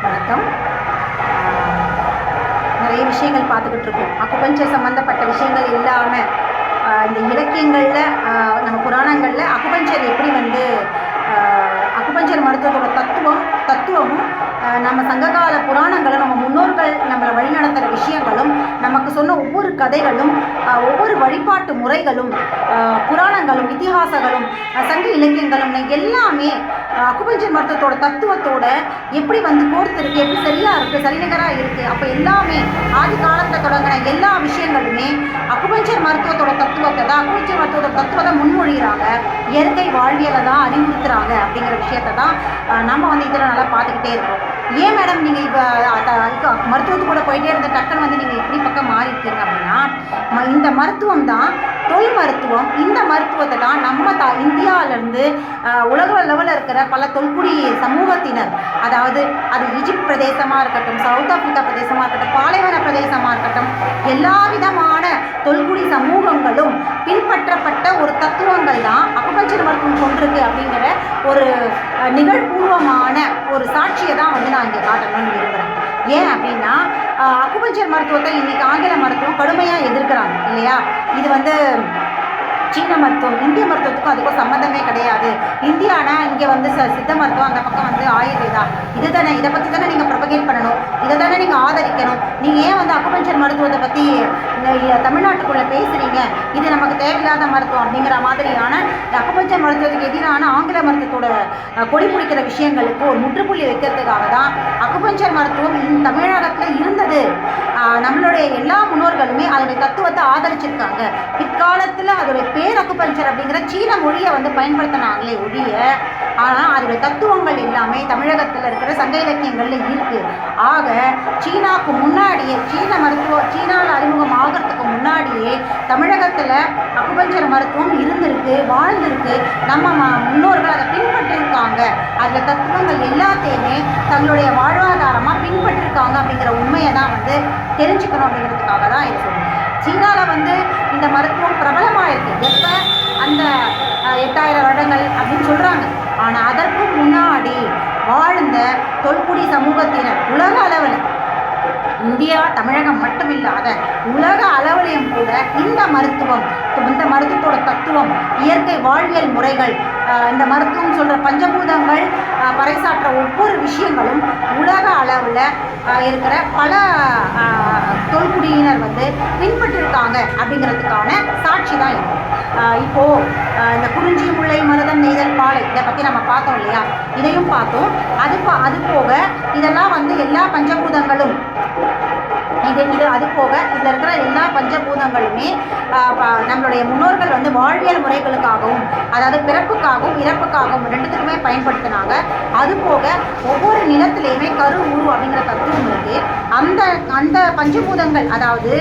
வணக்கம். நிறைய விஷயங்கள் பார்த்துக்கிட்டு இருக்கோம். அக்குபஞ்சர் சம்மந்தப்பட்ட விஷயங்கள் இல்லாமல் இந்த இலக்கியங்களில் நம்ம புராணங்களில் அக்குபஞ்சர் எப்படி அக்குபஞ்சர் மருத்துவத்தோட தத்துவமும் நம்ம சங்ககால புராணங்களும் நம்ம முன்னோர்கள் நம்மளை வழிநடத்துகிற விஷயங்களும் நமக்கு சொன்ன ஒவ்வொரு கதைகளும் ஒவ்வொரு வழிபாட்டு முறைகளும் புராணங்களும் இதிகாசங்களும் சங்க இலக்கியங்களும் எல்லாமே அக்குபஞ்சர் மருத்துவத்தோட தத்துவத்தோட எப்படி கோர்த்துருக்கு, எப்படி சரியாக இருக்குது, சரிநிகராக இருக்குது. அப்போ எல்லாமே ஆதி காலத்தில் தொடங்கின எல்லா விஷயங்களுமே அக்குபஞ்சர் மருத்துவத்தோட அக்குபஞ்சர் மருத்துவத்தோட தத்துவத்தை முன்மொழிகிறாங்க. இயற்கை வாழ்வியலை தான் அறிவுறுத்துகிறாங்க அப்படிங்கிற விஷயத்தை தான் நம்ம இதில் நல்லா பார்த்துக்கிட்டே இருக்கோம். ஏன் மேடம் நீங்கள் இப்போ மருத்துவத்து கூட போயிட்டே இருந்த டக்குன்னு நீங்கள் இப்படி பக்கம் மாறிட்டீங்க அப்படின்னா, இந்த மருத்துவம் தான் தொல் மருத்துவம். இந்த மருத்துவத்தை தான் நம்ம இந்தியாவிலேருந்து உலக லெவலில் இருக்கிற பல தொல்குடி சமூகத்தினர், அதாவது அது ஈஜிப்ட் பிரதேசமாக இருக்கட்டும், சவுத் ஆப்பிரிக்கா பிரதேசமாக இருக்கட்டும், பாலைவன பிரதேசமாக இருக்கட்டும், எல்லா விதமான தொல்குடி சமூகங்களும் பின்பற்றப்பட்ட ஒரு தத்துவங்கள் தான் அக்குபஞ்சர் மருத்துவம் கொண்டிருக்கு அப்படிங்கிற ஒரு நிகழ்பூர்வமான ஒரு சாட்சியை தான் நான் இங்கே காட்டணும்னு விரும்புகிறேன். ஏன் அப்படின்னா, அக்குபஞ்சர் மருத்துவத்தை இன்றைக்கி ஆங்கில மருத்துவம் கடுமையாக எதிர்க்கிறாங்க இல்லையா. இது சீன மருத்துவம் இந்திய மருத்துவத்துக்கும் அதுக்கும் சம்மந்தமே கிடையாது. இந்தியானா இங்கே சித்த மருத்துவம், அந்த பக்கம் ஆயுர்வேதா. இதை பற்றி தானே நீங்கள் ப்ரொபகேட் பண்ணணும், இதை தானே நீங்கள் ஆதரிக்கணும். நீங்கள் ஏன் அக்குபஞ்சர் மருத்துவத்தை பற்றி தமிழ்நாட்டுக்குள்ளே பேசுகிறீங்க, இது நமக்கு தேவையில்லாத மருத்துவம் அப்படிங்கிற மாதிரியான அக்குபஞ்சர் மருத்துவத்துக்கு எதிரான ஆங்கில மருத்துவத்தோட கொடி பிடிக்கிற விஷயங்களுக்கு ஒரு முற்றுப்புள்ளி வைக்கிறதுக்காக தான் அக்குபஞ்சர் மருத்துவம் தமிழகத்தில் இருந்தது. நம்மளுடைய எல்லா முன்னோர்களுமே அதோடைய தத்துவத்தை ஆதரிச்சிருக்காங்க. பிற்காலத்தில் அதோடைய பேர் அக்குபஞ்சர் அப்படிங்கிற சீன மொழியை பயன்படுத்தினாங்களே ஒழிய, ஆனால் அதோடைய தத்துவங்கள் எல்லாமே தமிழகத்தில் இருக்கிற சங்க இலக்கியங்களில் இருக்குது. ஆக சீனாவுக்கு முன்னாடியே சீனாவில் அறிமுகம் ஆகிறதுக்கு முன்னாடியே தமிழகத்தில் அக்குபஞ்சர் மருத்துவம் இருந்திருக்கு, வாழ்ந்திருக்கு. நம்ம முன்னோர்கள் அதை பின்பற்றிருக்காங்க. அதில் தத்துவங்கள் எல்லாத்தையுமே தங்களுடைய வாழ்வாதாரமாக பின்பற்றிருக்காங்க அப்படிங்கிற உண்மையை தான் தெரிஞ்சுக்கணும் அப்படிங்கிறதுக்காக தான் இது சொல்லுவோம். சீனாவில் இந்த மருத்துவம் பிரபலமாக இருக்குது. எப்போ அந்த 8000 வருடங்கள் அப்படின்னு சொல்கிறாங்க. ஆனால் அதற்கும் முன்னாடி வாழ்ந்த தொல்குடி சமூகத்தினர் உலக அளவில், இந்தியா தமிழகம் மட்டும் இல்லாத உலக அளவிலையும் கூட இந்த மருத்துவத்தோட தத்துவம், இயற்கை வாழ்வியல் முறைகள், இந்த மருத்துவம் சொல்கிற பஞ்சபூதங்கள் பறைசாற்ற ஒவ்வொரு விஷயங்களும் உலக அளவில் இருக்கிற பல தொல்குடியினர் பின்பற்றிருக்காங்க அப்படிங்கிறதுக்கான சாட்சி தான் இருக்கும். இப்போது இந்த குறிஞ்சி, முல்லை, மருதம், நெய்தல், பாலை இதை பற்றி நம்ம பார்த்தோம் இல்லையா. இதையும் பார்த்தோம். அது போக இதெல்லாம் எல்லா பஞ்சபூதங்களும் அது போக இதில் இருக்கிற எல்லா பஞ்சபூதங்களுமே நம்மளுடைய முன்னோர்கள் வாழ்வியல் முறைகளுக்காகவும், அதாவது பிறப்புக்காகவும் இறப்புக்காகவும் ரெண்டுத்துக்குமே பயன்படுத்தினாங்க. அது போக ஒவ்வொரு நிலத்திலையுமே கரு உரு அப்படிங்கிற தத்துவம் இருக்குது. அந்த பஞ்சபூதங்கள், அதாவது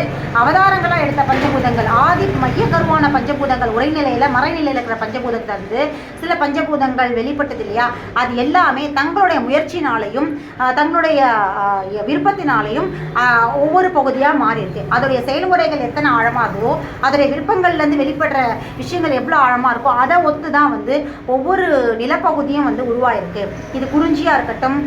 அவதாரங்களாக எடுத்த பஞ்சபூதங்கள், ஆதி மைய கருவான பஞ்சபூதங்கள் உரைநிலையில் மறைநிலையில் இருக்கிற பஞ்சபூதத்திலிருந்து சில பஞ்சபூதங்கள் வெளிப்பட்டது இல்லையா. அது எல்லாமே தங்களுடைய முயற்சினாலையும் தங்களுடைய விருப்பத்தினாலையும் ஒவ்வொரு பகுதியாக மாறி இருக்கு. அதோடைய செயல்முறைகள் எத்தனை ஆழமாக இருக்கோ, அதோடைய விருப்பங்கள்லேருந்து வெளிப்படுற விஷயங்கள் எவ்வளோ ஆழமாக இருக்கோ அதை ஒத்து தான் ஒவ்வொரு நிலப்பகுதியும் உருவாயிருக்கு. இது குறிஞ்சியாக இருக்கட்டும்,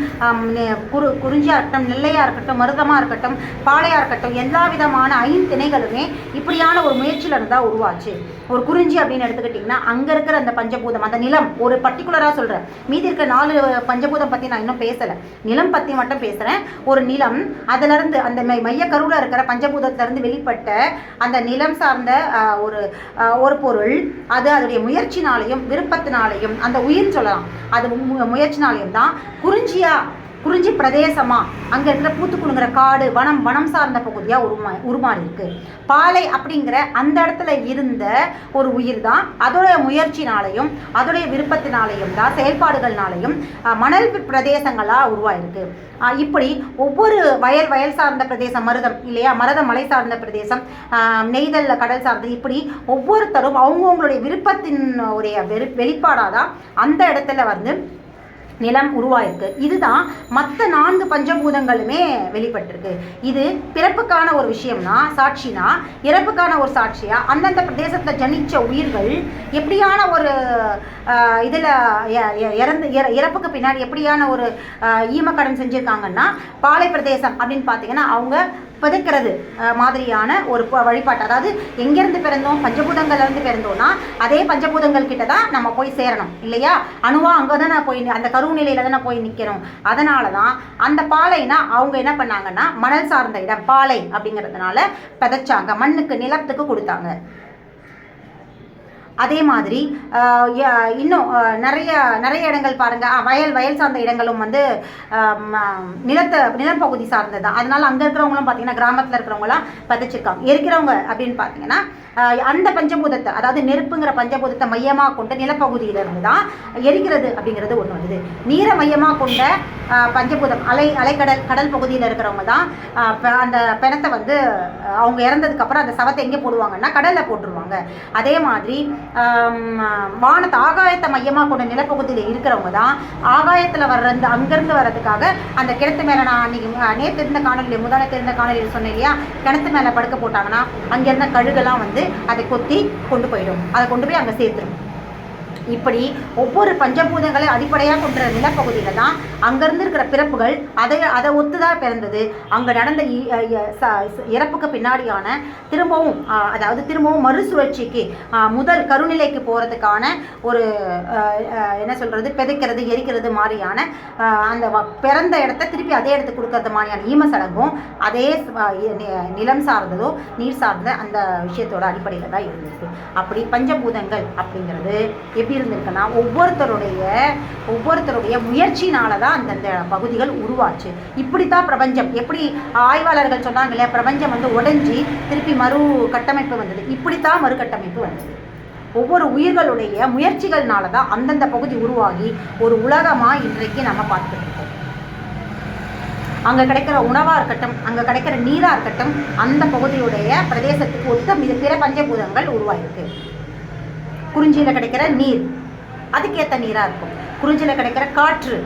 நெல்லையாக இருக்கட்டும், மருதமாக இருக்கட்டும், பாலையாக இருக்கட்டும், எல்லா விதமான ஐந்திணைகளுமே இப்படியான ஒரு முயற்சியில் இருந்தால் உருவாச்சு. ஒரு குறிஞ்சி அப்படின்னு எடுத்துக்கிட்டிங்கன்னா அங்கே இருக்கிற அந்த பஞ்சபூதம், அந்த நிலம் ஒரு பர்டிகுலராக சொல்கிறேன். மீதி இருக்கிற 4 பஞ்சபூதம் பற்றி நான் இன்னும் பேசலை, நிலம் பற்றி மட்டும் பேசுகிறேன். ஒரு நிலம், அதிலிருந்து அந்த மையக்கருவில் இருக்கிற பஞ்சபூதத்திலிருந்து வெளிப்பட்ட அந்த நிலம் சார்ந்த ஒரு பொருள், அது அதோடைய முயற்சினாலையும் விருப்பத்தினாலையும், அந்த உயிர் சொல்லலாம், அது முயற்சினாலையும் தான் குறிஞ்சி பிரதேசமாக அங்கே இருக்கிற பூத்துக்குணுங்கிற காடு, வனம் சார்ந்த பகுதியாக உருமாறி இருக்கு. பாலை அப்படிங்கிற அந்த இடத்துல இருந்த ஒரு உயிர் தான் அதோடைய முயற்சினாலையும் அதோடைய விருப்பத்தினாலையும் தான், செயல்பாடுகள்னாலையும் மணல் பிரதேசங்களாக உருவாயிருக்கு. இப்படி ஒவ்வொரு வயல் சார்ந்த பிரதேசம், மருதம் இல்லையா, மருதம் மலை சார்ந்த பிரதேசம், நெய்தல் கடல் சார்ந்த, இப்படி ஒவ்வொருத்தரும் அவங்கவுங்களுடைய விருப்பத்தின் உடைய வெளிப்பாடாக தான் அந்த இடத்துல நிலம் உருவாயிருக்கு. இதுதான் மற்ற 4 பஞ்சபூதங்களுமே வெளிப்பட்டிருக்கு. இது பிறப்புக்கான ஒரு விஷயம்னா சாட்சினா, இறப்புக்கான ஒரு சாட்சியா, அந்தந்த பிரதேசத்தில் ஜனிச்ச உயிர்கள் எப்படியான ஒரு இதில் இறப்புக்கு பின்னாடி எப்படியான ஒரு ஈமக்கடன் செஞ்சுருக்காங்கன்னா, பாலை பிரதேசம் அப்படின்னு பார்த்தீங்கன்னா அவங்க பதுக்கிறது மாதிரியான ஒரு வழிபாட்டு. அதாவது எங்கேருந்து பிறந்தோம், பஞ்சபூதங்கள்லேருந்து பிறந்தோம்னா அதே பஞ்சபூதங்கள் கிட்ட தான் நம்ம போய் சேரணும் இல்லையா? அணுவா அங்கே தானே போய் அந்த கருநிலையில் தானே போய் நிற்கணும். அதனால தான் அந்த பாலைனா அவங்க என்ன பண்ணாங்கன்னா, மணல் சார்ந்த இடம் பாலை அப்படிங்கிறதுனால பதைச்சாங்க, மண்ணுக்கு நிலத்துக்கு கொடுத்தாங்க. அதே மாதிரி இன்னும் நிறைய இடங்கள் பாருங்கள், வயல் சார்ந்த இடங்களும் வந்து நிலப்பகுதி சார்ந்தது தான். அதனால் அங்கே இருக்கிறவங்களும் பார்த்தீங்கன்னா, கிராமத்தில் இருக்கிறவங்களாம் பதைச்சிருக்காங்க. இருக்கிறவங்க அப்படின்னு பார்த்தீங்கன்னா அந்த பஞ்சபூதத்தை, அதாவது நெருப்புங்கிற பஞ்சபூதத்தை மையமாக கொண்ட நிலப்பகுதியிலிருந்து தான் எரிக்கிறது அப்படிங்கிறது ஒன்று வந்தது. நீரை மையமாக கொண்ட பஞ்சபூதம் கடல் பகுதியில் இருக்கிறவங்க தான் அந்த பிணத்தை வந்து அவங்க இறந்ததுக்கப்புறம் அந்த சவத்தை எங்கே போடுவாங்கன்னா கடலில் போட்டுருவாங்க. அதே மாதிரி வானத்தை ஆகாயத்தை மையமாக கொண்ட நிலப்பகுதியில் இருக்கிறவங்க தான் ஆகாயத்தில் வர்றது அங்கேருந்து வர்றதுக்காக அந்த கிணத்து மேலே, நான் அன்றைக்கி நேற்று இருந்த காணொலியில் முதானத்து இருந்த காணொலியில் சொன்னேன் இல்லையா, கிணத்து மேலே படுக்க போட்டாங்கன்னா அங்கேருந்த கழுகெல்லாம் வந்து அதை கொத்தி கொண்டு போயிடும், அதை கொண்டு போய் அங்கே சேர்த்துடும். இப்படி ஒவ்வொரு பஞ்சபூதங்களை அடிப்படையாக கொண்ட நிலப்பகுதியில் தான் அங்கேருந்து இருக்கிற பிறப்புகள் அதை ஒத்துதான் பிறந்தது. அங்கே நடந்த இறப்புக்கு பின்னாடியான திரும்பவும் மறுசுழற்சிக்கு முதல் கருநிலைக்கு போகிறதுக்கான ஒரு என்ன சொல்கிறது, பிதைக்கிறது எரிக்கிறது மாதிரியான அந்த பிறந்த இடத்த திருப்பி அதே இடத்துக்கு கொடுக்கறது மாதிரியான ஈமசடங்கும் அதே நிலம் சார்ந்ததோ நீர் சார்ந்த அந்த விஷயத்தோட அடிப்படையில் தான் இருந்திருக்கு. அப்படி பஞ்சபூதங்கள் அப்படிங்கிறது எப்படி இருந்திருக்குன்னா, ஒவ்வொருத்தருடைய முயற்சினால தான் அந்தந்த பகுதிகள் உருவாச்சு. இப்படித்தான் பிரபஞ்சம், எப்படி ஆய்வாளர்கள் சொன்னாங்க இல்லையா, பிரபஞ்சம் வந்து உடைஞ்சி திருப்பி மறு கட்டமைப்பு வந்தது, இப்படித்தான் மறுகட்டமைப்பு வந்தது. ஒவ்வொரு உயிர்களுடைய முயற்சிகள்னால தான் அந்தந்த பகுதி உருவாகி ஒரு உலகமாக இன்றைக்கு நம்ம பார்த்துட்டு இருக்கோம். அங்கே கிடைக்கிற உணவாக இருக்கட்டும், அங்கே கிடைக்கிற நீராக இருக்கட்டும், அந்த பகுதியுடைய பிரதேசத்துக்கு ஒத்த பிற பஞ்சபூதங்கள் உருவாயிருக்கு. குறிஞ்சியில் கிடைக்கிற நீர் அதுக்கேற்ற நீராக இருக்கும். குறிஞ்சியில் கிடைக்கிற காற்று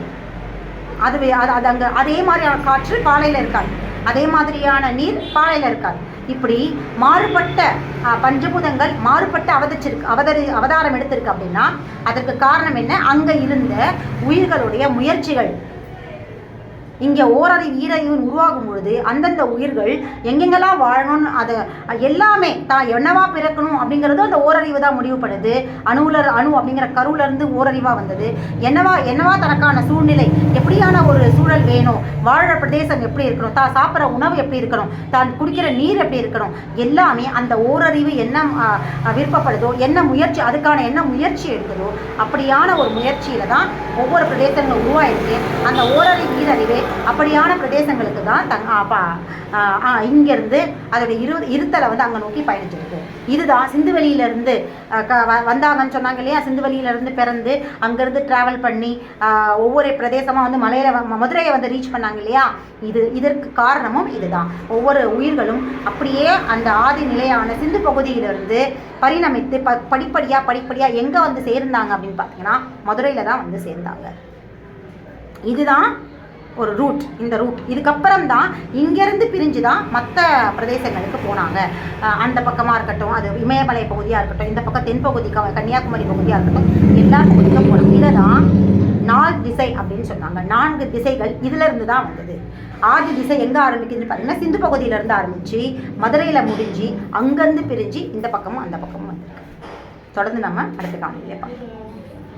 அது அங்கே அதே மாதிரியான காற்று பாலையில் இருக்காது, அதே மாதிரியான நீர் பாலையில் இருக்காது. இப்படி மாறுபட்ட பஞ்சபூதங்கள் மாறுபட்ட அவதாரம் எடுத்திருக்கு. அப்படின்னா அதற்கு காரணம் என்ன? அங்கே இருந்த உயிர்களுடைய முயற்சிகள். இங்கே ஓரறிவு ஈரறிவு உருவாகும் பொழுது அந்தந்த உயிர்கள் எங்கெங்கெல்லாம் வாழணும்னு அதை எல்லாமே தான் என்னவா பிறக்கணும் அப்படிங்கிறது அந்த ஓரறிவு தான் முடிவுப்படுது. அணு அப்படிங்கிற கருவிலேருந்து ஓரறிவாக வந்தது. என்னவா தனக்கான சூழ்நிலை, எப்படியான ஒரு சூழல் வேணும், வாழ்கிற பிரதேசம் எப்படி இருக்கணும், தான் சாப்பிட்ற உணவு எப்படி இருக்கணும், தான் குடிக்கிற நீர் எப்படி இருக்கணும், எல்லாமே அந்த ஓரறிவு என்ன விருப்பப்படுதோ, என்ன முயற்சி அதுக்கான என்ன முயற்சி எடுக்குதோ அப்படியான ஒரு முயற்சியில் தான் ஒவ்வொரு பிரதேசங்களும் உருவாயிருக்கு. அந்த ஓரறிவு ஈரறிவு அப்படியான பிரதேசங்களுக்கு தான் இங்கேருந்து அதோடைய இருத்தலை வந்து அங்கே நோக்கி பயணிச்சிருக்கு. இதுதான் சிந்துவெளியிலேருந்து வந்தாங்கன்னு சொன்னாங்க இல்லையா, சிந்துவெளியிலேருந்து பிறந்து அங்கேருந்து ட்ராவல் பண்ணி ஒவ்வொரு பிரதேசமாக வந்து மதுரையை வந்து ரீச் பண்ணாங்க இல்லையா. இதற்கு காரணமும் இதுதான். ஒவ்வொரு உயிர்களும் அப்படியே அந்த ஆதி நிலையான சிந்து பகுதியிலிருந்து பரிணமித்து படிப்படியாக எங்கே வந்து சேர்ந்தாங்க அப்படின்னு பார்த்தீங்கன்னா மதுரையில் தான் வந்து சேர்ந்தாங்க. இதுதான் ஒரு ரூட். இந்த ரூட் இதுக்கப்புறம் தான் இங்கேருந்து பிரிஞ்சு தான் மற்ற பிரதேசங்களுக்கு போனாங்க. அந்த பக்கமாக இருக்கட்டும், அது இமயமலை பகுதியாக இருக்கட்டும், இந்த பக்கம் தென்பகுதி கன்னியாகுமரி பகுதியாக இருக்கட்டும், எல்லா பகுதிக்கும் போனோம். இதை தான் 4 திசை அப்படின்னு சொன்னாங்க. 4 திசைகள் இதிலிருந்து தான் வந்தது. ஆதி திசை எங்கே ஆரம்பிக்குதுன்னு பார்த்தீங்கன்னா சிந்து பகுதியிலேருந்து ஆரம்பித்து மதுரையில் முடிஞ்சு அங்கேருந்து பிரிஞ்சு இந்த பக்கமும் அந்த பக்கமும் வந்திருக்கு. தொடர்ந்து நம்ம அடுத்த காணொளியிலே பார்க்கலாம்.